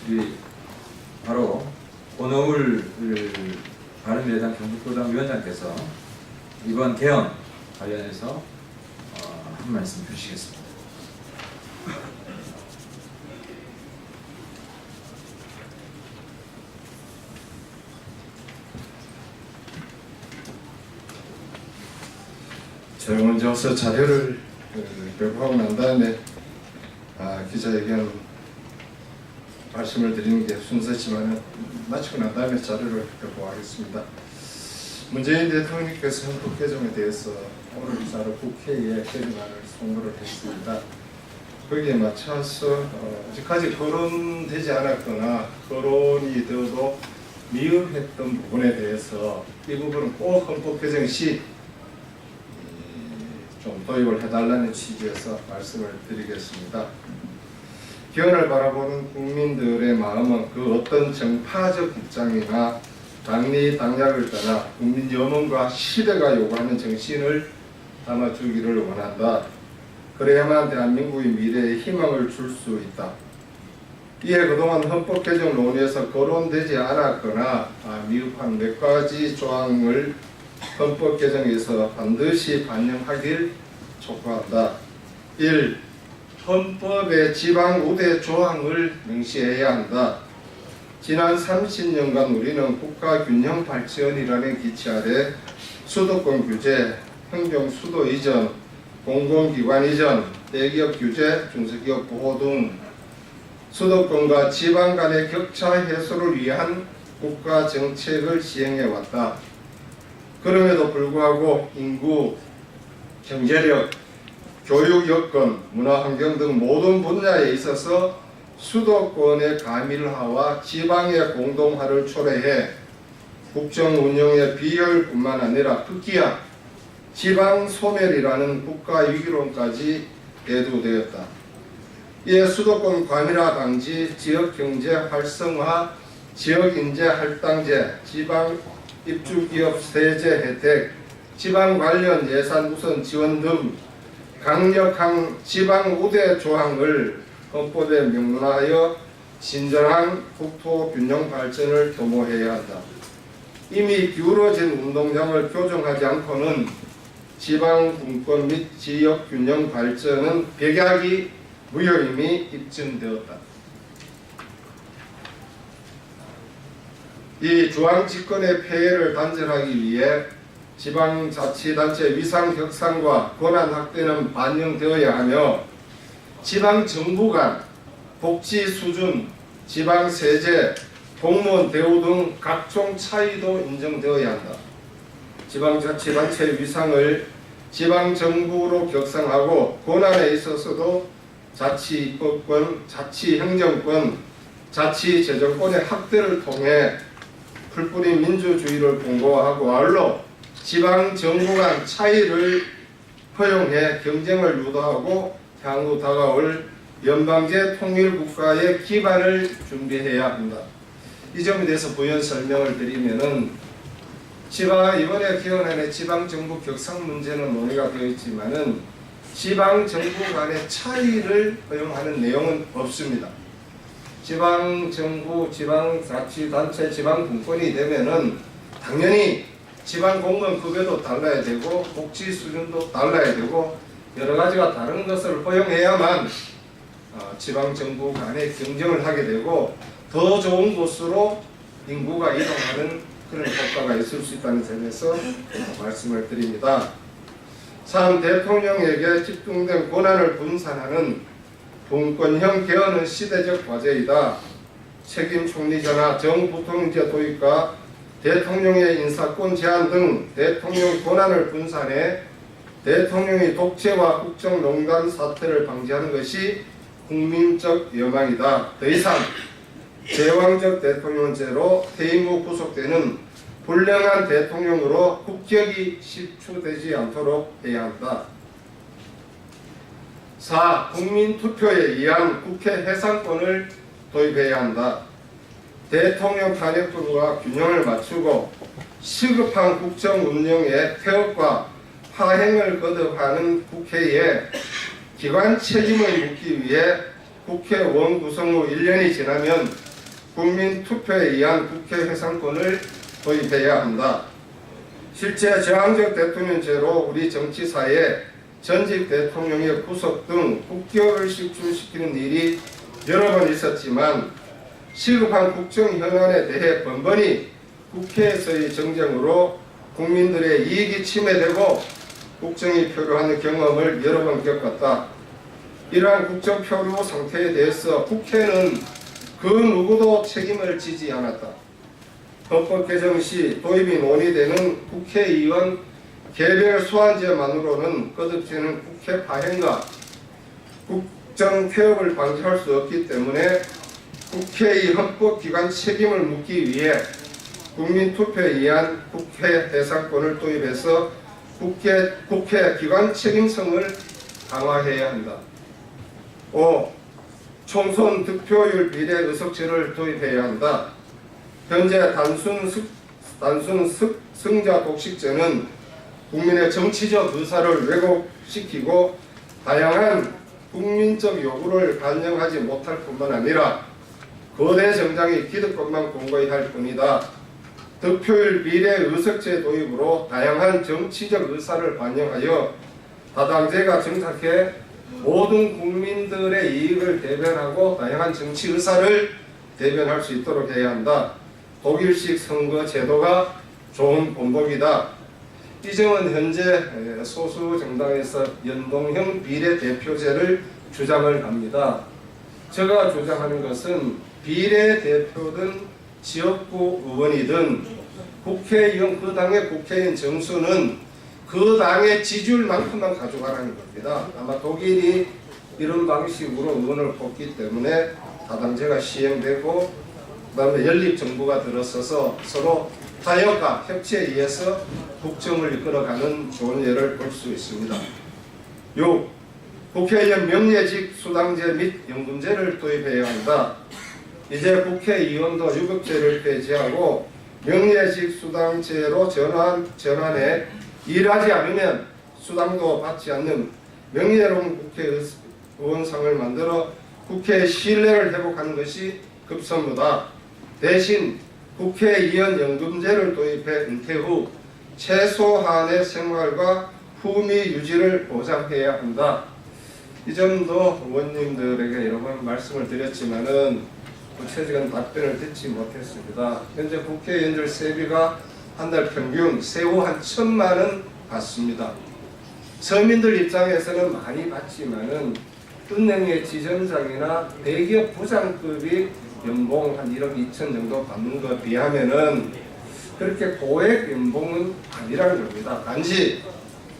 우리 바로 권오울 바른미래당 경북도당 위원장께서 이번 개헌 관련해서 한 말씀 해주시겠습니다. 제가 먼저 어서 자료를 배포하고 난 다음에 기자회견 말씀을 드리는 게 순서지만 마치고 난 다음에 자료를 배포하겠습니다. 문재인 대통령께서 헌법 개정에 대해서 오늘 바로 국회에 개정안을 송부를 했습니다. 거기에 맞춰서 아직까지 거론되지 않았거나 거론이 되어도 미흡했던 부분에 대해서 이 부분은 꼭 헌법 개정 시 좀 도입을 해달라는 취지에서 말씀을 드리겠습니다. 개헌을 바라보는 국민들의 마음은 그 어떤 정파적 입장이나 당리 당략을 떠나 국민 염원과 시대가 요구하는 정신을 담아주기를 원한다. 그래야만 대한민국의 미래에 희망을 줄 수 있다. 이에 그동안 헌법 개정 논의에서 거론되지 않았거나 미흡한 몇 가지 조항을 헌법 개정에서 반드시 반영하길 촉구한다. 1. 헌법의 지방 우대 조항을 명시해야 한다. 지난 30년간 우리는 국가균형 발전이라는 기치 아래 수도권 규제, 행정 수도 이전, 공공기관 이전, 대기업 규제, 중소기업 보호 등 수도권과 지방 간의 격차 해소를 위한 국가 정책을 시행해왔다. 그럼에도 불구하고 인구, 경제력, 교육 여건, 문화 환경 등 모든 분야에 있어서 수도권의 가밀화와 지방의 공동화를 초래해 국정 운영의 비효율뿐만 아니라 급기야 지방 소멸이라는 국가 위기론까지 대두되었다. 이에 수도권 과밀화 방지, 지역 경제 활성화, 지역 인재 할당제, 지방 입주기업 세제 혜택, 지방 관련 예산 우선 지원 등 강력한 지방 우대 조항을 헌법에 명문화하여 신선한 국토 균형 발전을 도모해야 한다. 이미 기울어진 운동장을 교정하지 않고는 지방 분권 및 지역 균형 발전은 백약이 무효임이 입증되었다. 이 중앙집권의 폐해를 단절하기 위해 지방자치단체 위상 격상과 권한 확대는 반영되어야 하며 지방정부 간 복지 수준, 지방세제, 공무원 대우 등 각종 차이도 인정되어야 한다. 지방자치단체 위상을 지방정부로 격상하고 권한에 있어서도 자치입법권, 자치행정권, 자치재정권의 확대를 통해 풀뿌리 민주주의를 공고하고 아울러 지방정부 간 차이를 허용해 경쟁을 유도하고 향후 다가올 연방제 통일국가의 기반을 준비해야 한다. 이 점에 대해서 부연 설명을 드리면은 이번에 개헌안의 지방정부 격상 문제는 논의가 되어 있지만은 지방정부 간의 차이를 허용하는 내용은 없습니다. 지방정부, 지방자치단체, 지방분권이 되면은 당연히 지방공무원 급여도 달라야 되고 복지 수준도 달라야 되고 여러 가지가 다른 것을 허용해야만 지방정부 간의 경쟁을 하게 되고 더 좋은 곳으로 인구가 이동하는 그런 효과가 있을 수 있다는 점에서 말씀을 드립니다. 3. 대통령에게 집중된 권한을 분산하는 분권형 개헌은 시대적 과제이다. 책임 총리 전환, 정부통제 도입과 대통령의 인사권 제한 등 대통령 권한을 분산해 대통령의 독재와 국정농단 사태를 방지하는 것이 국민적 여망이다. 더 이상 제왕적 대통령제로 퇴임 후 구속되는 불량한 대통령으로 국격이 실추되지 않도록 해야 한다. 4. 국민투표에 의한 국회 해산권을 도입해야 한다. 대통령 탄핵권과 균형을 맞추고 시급한 국정 운영의 폐업과 파행을 거듭하는 국회에 기관 책임을 묻기 위해 국회의원 구성 후 1년이 지나면 국민 투표에 의한 국회 해상권을 도입해야 한다. 실제 저항적 대통령제로 우리 정치사에 전직 대통령의 구속 등 국격을 실추시키는 일이 여러 번 있었지만 시급한 국정 현안에 대해 번번이 국회에서의 정쟁으로 국민들의 이익이 침해되고 국정이 표류하는 경험을 여러 번 겪었다. 이러한 국정 표류 상태에 대해서 국회는 그 누구도 책임을 지지 않았다. 헌법 개정 시 도입이 논의되는 국회의원 개별 소환제만으로는 거듭되는 국회 파행과 국정 폐업을 방지할 수 없기 때문에 국회의 헌법기관 책임을 묻기 위해 국민투표에 의한 국회 해상권을 도입해서 국회 기관 책임성을 강화해야 한다. 5. 총선 득표율 비례 의석제를 도입해야 한다. 현재 단순 승자 독식제는 국민의 정치적 의사를 왜곡시키고 다양한 국민적 요구를 반영하지 못할 뿐만 아니라 거대 정당이 기득권만 공고히 할 뿐이다. 득표율 비례 의석제 도입으로 다양한 정치적 의사를 반영하여 다당제가 정착해 모든 국민들의 이익을 대변하고 다양한 정치 의사를 대변할 수 있도록 해야 한다. 독일식 선거 제도가 좋은 본보기다. 이 점은 현재 소수 정당에서 연동형 비례대표제를 주장을 합니다. 제가 주장하는 것은 비례대표든 지역구 의원이든 국회의원, 그 당의 국회의원 정수는 그 당의 지지율만큼만 가져가라는 겁니다. 아마 독일이 이런 방식으로 의원을 뽑기 때문에 다당제가 시행되고 그다음에 연립정부가 들어서서 서로 타협과 협치에 의해서 국정을 이끌어가는 좋은 예를 볼 수 있습니다. 6. 국회의원 명예직 수당제 및 연금제를 도입해야 한다. 이제 국회의원도 유급제를 폐지하고 명예직 수당제로 전환해 일하지 않으면 수당도 받지 않는 명예로운 국회의원상을 만들어 국회의 신뢰를 회복하는 것이 급선무다. 대신 국회의원 연금제를 도입해 은퇴 후 최소한의 생활과 품위 유지를 보장해야 한다. 이 점도 의원님들에게 여러 번 말씀을 드렸지만은 구체적인 답변을 듣지 못했습니다. 현재 국회의원들 세비가 한 달 평균 세후 한 1,000만 원 받습니다. 서민들 입장에서는 많이 받지만은 은행의 지점장이나 대기업 부장급이 연봉 한 1억 2천 정도 받는 것에 비하면은 그렇게 고액 연봉은 아니라는 겁니다. 단지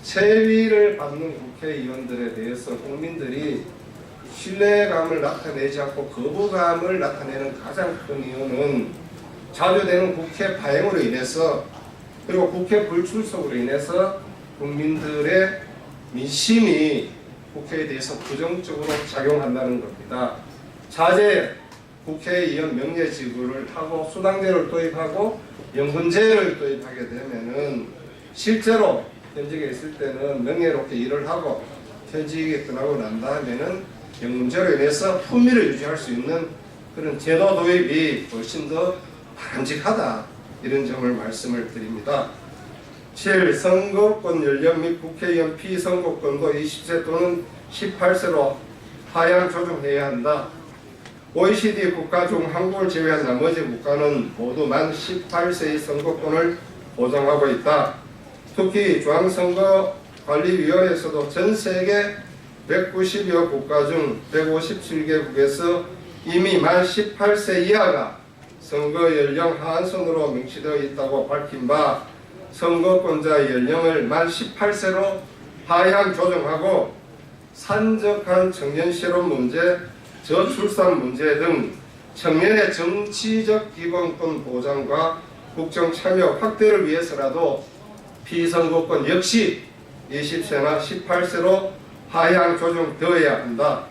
세위를 받는 국회의원들에 대해서 국민들이 신뢰감을 나타내지 않고 거부감을 나타내는 가장 큰 이유는 자주 되는 국회 파행으로 인해서 그리고 국회 불출석으로 인해서 국민들의 민심이 국회에 대해서 부정적으로 작용한다는 겁니다. 자제 국회의원 명예지구를 하고 수당제를 도입하고 연금제를 도입하게 되면은 실제로 현직에 있을 때는 명예롭게 일을 하고 퇴직에 떠나고 난 다음에는 연금제로 인해서 품위를 유지할 수 있는 그런 제도 도입이 훨씬 더 바람직하다, 이런 점을 말씀을 드립니다. 7. 선거권 연령 및 국회의원 피선거권도 20세 또는 18세로 하향 조정해야 한다. OECD 국가 중 한국을 제외한 나머지 국가는 모두 만 18세의 선거권을 보장하고 있다. 특히 중앙선거관리위원회에서도 전 세계 190여 국가 중 157개국에서 이미 만 18세 이하가 선거 연령 하한선으로 명시되어 있다고 밝힌 바 선거권자 연령을 만 18세로 하향 조정하고 산적한 청년 실업 문제, 저출산 문제 등 청년의 정치적 기본권 보장과 국정 참여 확대를 위해서라도 피선거권 역시 20세나 18세로 하향 조정되어야 한다.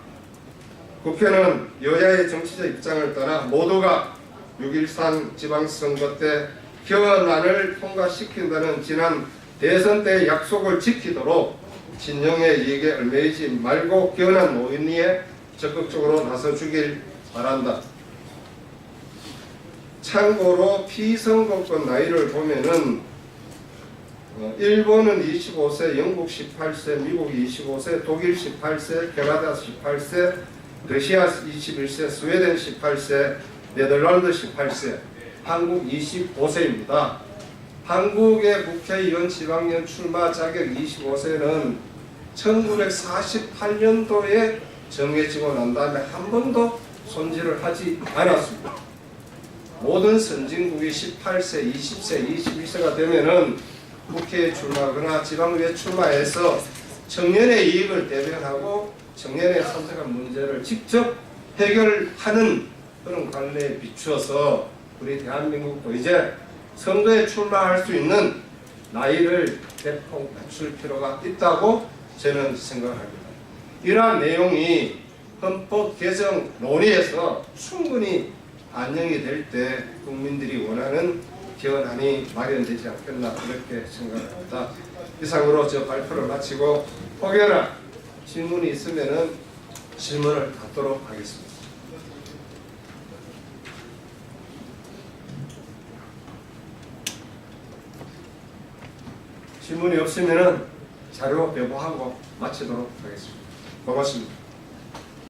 국회는 여야의 정치적 입장을 떠나 모두가 6.13 지방선거 때 현안을 통과시킨다는 지난 대선 때의 약속을 지키도록 진영의 이익에 얽매이지 말고 현안 논의에 적극적으로 나서주길 바란다. 참고로 피선거권 나이를 보면은 일본은 25세, 영국 18세, 미국 25세, 독일 18세, 캐나다 18세, 러시아 21세, 스웨덴 18세, 네덜란드 18세, 한국 25세입니다. 한국의 국회의원 지방령 출마 자격 25세는 1948년도에 정해지고 난 다음에 한 번도 손질을 하지 않았습니다. 모든 선진국이 18세, 20세, 21세가 되면은 국회에 출마하거나 지방의회 출마해서 청년의 이익을 대변하고 청년의 산적한 문제를 직접 해결하는 그런 관례에 비추어서 우리 대한민국도 이제 선거에 출마할 수 있는 나이를 대폭 낮출 필요가 있다고 저는 생각합니다. 이러한 내용이 헌법 개정 논의에서 충분히 반영이 될 때 국민들이 원하는 개헌안이 마련되지 않겠나 그렇게 생각합니다. 이상으로 저 발표를 마치고 혹여나 질문이 있으면은 질문을 받도록 하겠습니다. 질문이 없으면은 자료 배부하고 마치도록 하겠습니다. 고맙습니다.